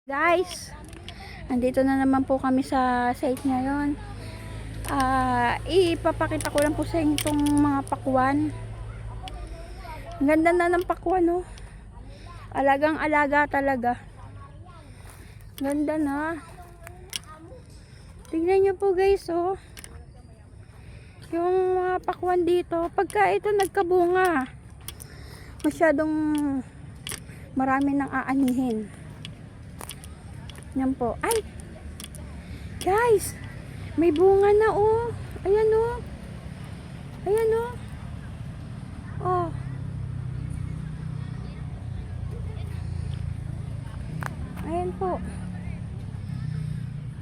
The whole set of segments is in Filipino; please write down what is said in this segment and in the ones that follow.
Guys, andito na naman po kami sa site ngayon. Ipapakita ko lang po sa inyo itong mga pakwan. Ang ganda na ng pakwan, no? Alagang alaga talaga. Ganda na. Tingnan nyo po guys, oh. Yung mga pakwan dito, pagka ito nagkabunga, masyadong marami nang aanihin. Yan po. Ay! Guys! May bunga na, oh. Ayan, oh. Ayan, oh. Oh. Ayan po.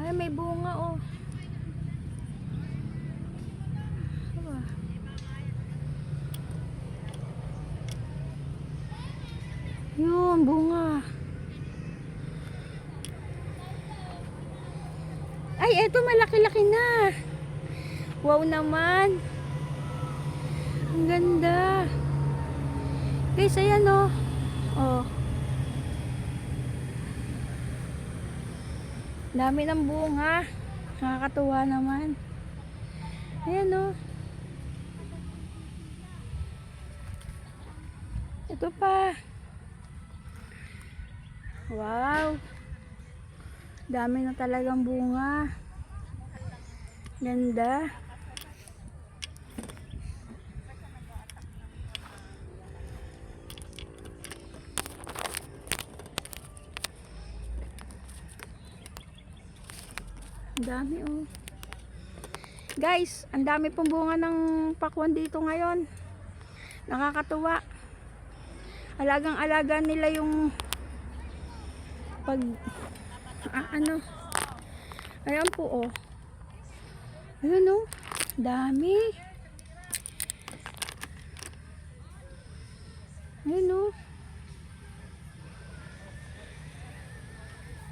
Ay, may bunga, oh. Yun, bunga. Ay, eto malaki-laki na. Wow naman. Ang ganda. Guys, ayan, oh. Oh. Dami ng bunga. Nakakatuwa naman. Ayan, oh. Ito pa. Wow. Dami na talagang bunga. Ganda. Dami, oh. Guys, ang dami pong bunga ng pakwan dito ngayon. Nakakatuwa. Alagang-alaga nila yung pag ano. Ayan po, oh. Ayun, oh. Dami. Ayun, oh.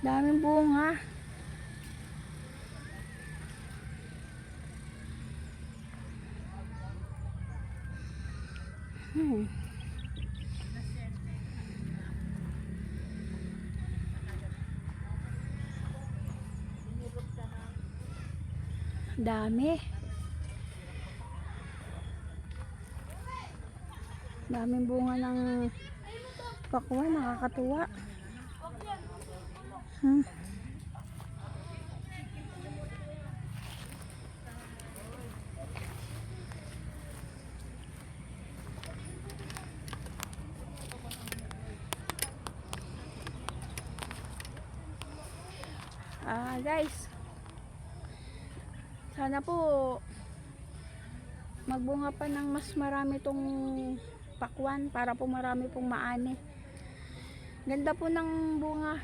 Daming bunga. Dami. Daming bunga ng pakwan, nakakatuwa. Guys, sana po magbunga pa ng mas marami tong pakwan para po marami pong maani. Ganda po ng bunga.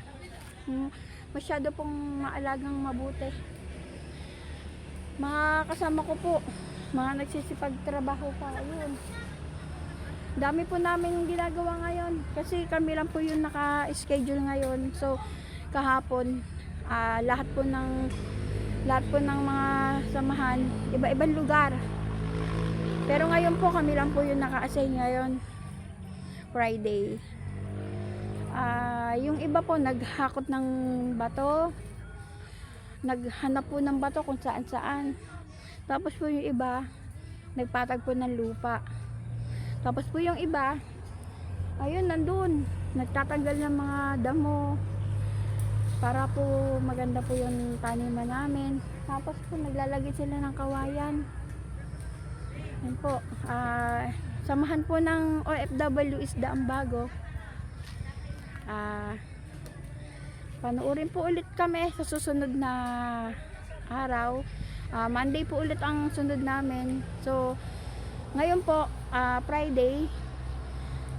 Masyado pong maalagang mabuti. Mga kasama ko po, mga nagsisipag trabaho pa. Ayun. Dami po namin ginagawa ngayon kasi kami lang po yung naka-schedule ngayon. So kahapon lahat po ng mga samahan iba-ibang lugar, pero ngayon po kami lang po yung naka-assign ngayon, Friday. Yung iba po naghakot ng bato, naghanap po ng bato kung saan saan, tapos po yung iba nagpatag po ng lupa, tapos po yung iba ayun nandun nagtatanggal ng mga damo para po maganda po yung taniman namin. Tapos po naglalagay sila ng kawayan. Yan po. Samahan po ng OFW Isda ang Bago. Panoorin po ulit kami sa susunod na araw. Monday po ulit ang sunod namin. So ngayon po Friday,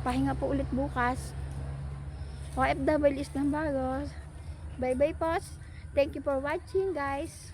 pahinga po ulit bukas. OFW Isda ang Bago. Bye bye po. Thank you for watching, guys.